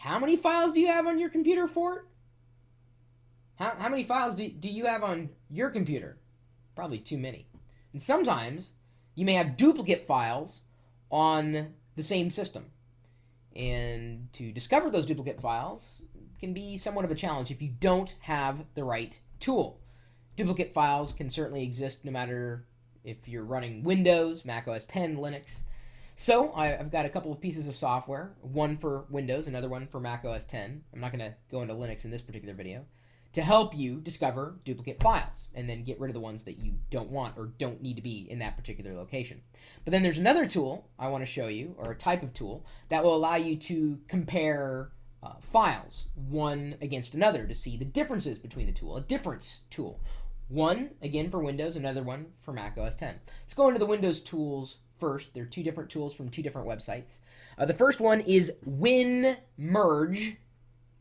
How many files do you have on your computer, Fort? How many files do you have on your computer? Probably too many. And sometimes you may have duplicate files on the same system. And to discover those duplicate files can be somewhat of a challenge if you don't have the right tool. Duplicate files can certainly exist no matter if you're running Windows, Mac OS X, Linux. So I've got a couple of pieces of software, one for Windows, another one for Mac OS X. I'm not going to go into Linux in this particular video, to help you discover duplicate files and then get rid of the ones that you don't want or don't need to be in that particular location. But then there's another tool I want to show you, or a type of tool, that will allow you to compare files one against another to see the differences between the tool, a difference tool. One, again, for Windows, another one for Mac OS X. Let's go into the Windows tools first. There are two different tools from two different websites. The first one is WinMerge. It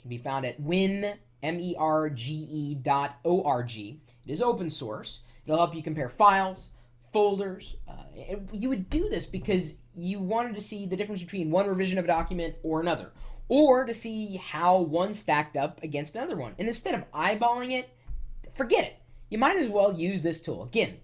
can be found at merge.org. It is open source. It'll help you compare files, folders. You would do this because you wanted to see the difference between one revision of a document or another, or to see how one stacked up against another one. And instead of eyeballing it, forget it. You might as well use this tool. Again,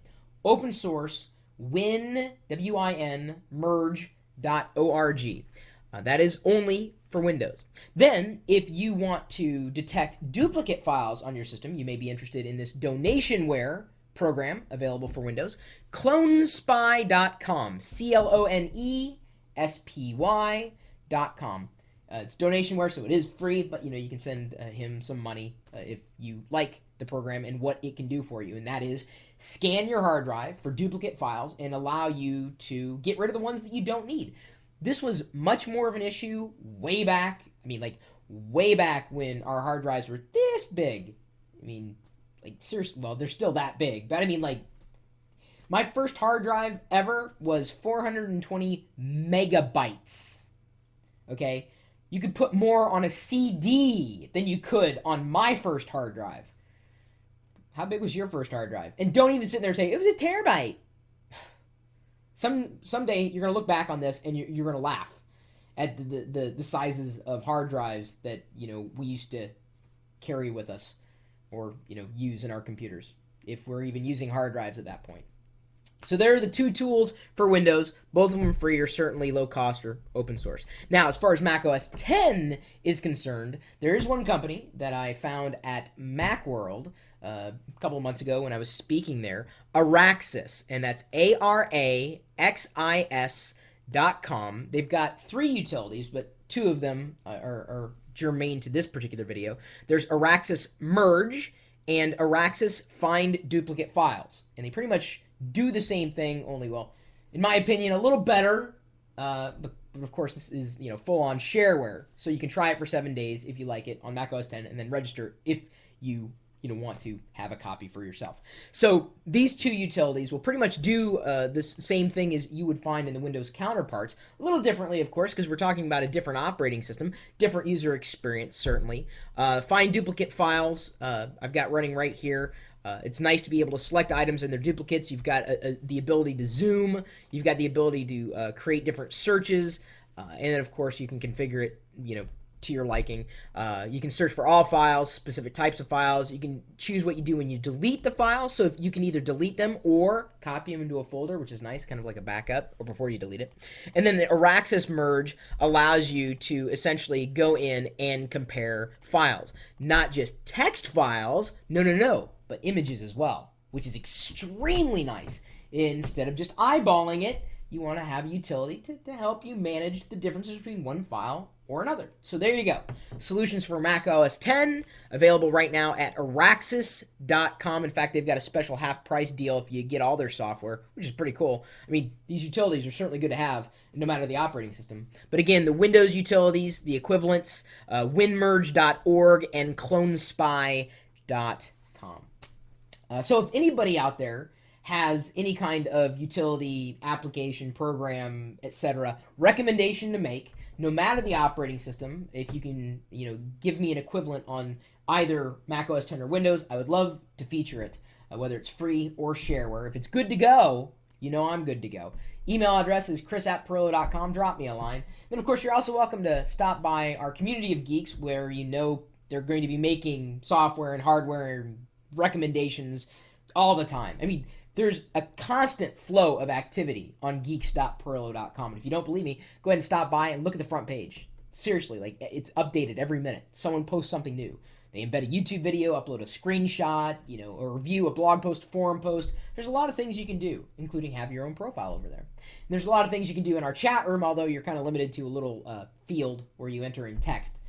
open source, WinMerge.org. That is only for Windows. Then, if you want to detect duplicate files on your system, you may be interested in this Donationware program available for Windows. Clonespy.com. CLONESPY.com. It's Donationware, so it is free, but you can send him some money if you like the program and what it can do for you. And that is scan your hard drive for duplicate files and allow you to get rid of the ones that you don't need. This was much more of an issue way back. Way back when our hard drives were this big. Seriously, well, they're still that big. But my first hard drive ever was 420 megabytes. Okay? You could put more on a CD than you could on my first hard drive. How big was your first hard drive? And don't even sit there and say, it was a terabyte. Someday you're going to look back on this and you're going to laugh at the sizes of hard drives that, we used to carry with us or, use in our computers, if we're even using hard drives at that point. So there are the two tools for Windows, both of them free or certainly low cost or open source. Now, as far as Mac OS X is concerned, there is one company that I found at Macworld a couple of months ago when I was speaking there, Araxis, and that's ARAXIS.com. They've got 3 utilities, but 2 of them are germane to this particular video. There's Araxis Merge and Araxis Find Duplicate Files, and they pretty much do the same thing, only, well, in my opinion, a little better. But of course, this is full-on shareware, so you can try it for 7 days if you like it on Mac OS X, and then register if you want to have a copy for yourself. So these 2 utilities will pretty much do this same thing as you would find in the Windows counterparts, a little differently, of course, because we're talking about a different operating system, different user experience, certainly. Find duplicate files, I've got running right here. It's nice to be able to select items and their duplicates. You've got the ability to zoom. You've got the ability to create different searches. And then, of course, you can configure it, to your liking. You can search for all files, specific types of files. You can choose what you do when you delete the files. So if you can either delete them or copy them into a folder, which is nice, kind of like a backup, or before you delete it. And then the Araxis Merge allows you to essentially go in and compare files. Not just text files. No. But images as well, which is extremely nice. Instead of just eyeballing it, you want to have a utility to help you manage the differences between one file or another. So there you go. Solutions for Mac OS X, available right now at Araxis.com. In fact, they've got a special half-price deal if you get all their software, which is pretty cool. These utilities are certainly good to have, no matter the operating system. But again, the Windows utilities, the equivalents, WinMerge.org and CloneSpy.com. So if anybody out there has any kind of utility, application, program, etc., recommendation to make, no matter the operating system, if you can, give me an equivalent on either Mac OS X or Windows, I would love to feature it, whether it's free or shareware. If it's good to go, I'm good to go. Email address is chris@pirillo.com. Drop me a line. Then, of course, you're also welcome to stop by our community of geeks where you know they're going to be making software and hardware and recommendations all the time. I mean, there's a constant flow of activity on geeks.pirillo.com. And if you don't believe me, go ahead and stop by and look at the front page. Seriously, like, it's updated every minute. Someone posts something new. They embed a YouTube video, upload a screenshot, a review, a blog post, forum post. There's a lot of things you can do, including have your own profile over there. And there's a lot of things you can do in our chat room, although you're kind of limited to a little field where you enter in text,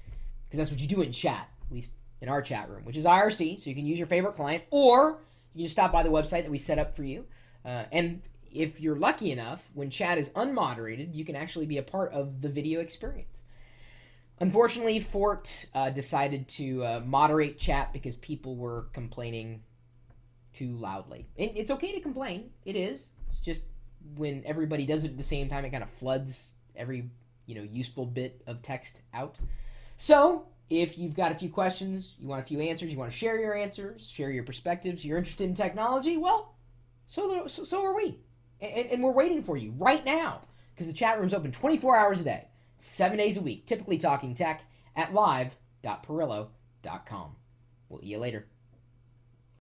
because that's what you do in chat, at least in our chat room, which is IRC, so you can use your favorite client, or you can just stop by the website that we set up for you. And if you're lucky enough, when chat is unmoderated, you can actually be a part of the video experience. Unfortunately, Fort decided to moderate chat because people were complaining too loudly. And it's okay to complain. It is. It's just when everybody does it at the same time, it kind of floods every useful bit of text out. So if you've got a few questions, you want a few answers, you want to share your answers, share your perspectives, you're interested in technology, well, so are we. And we're waiting for you right now because the chat room's open 24 hours a day. 7 days a week, typically talking tech at live.pirillo.com. We'll see you later.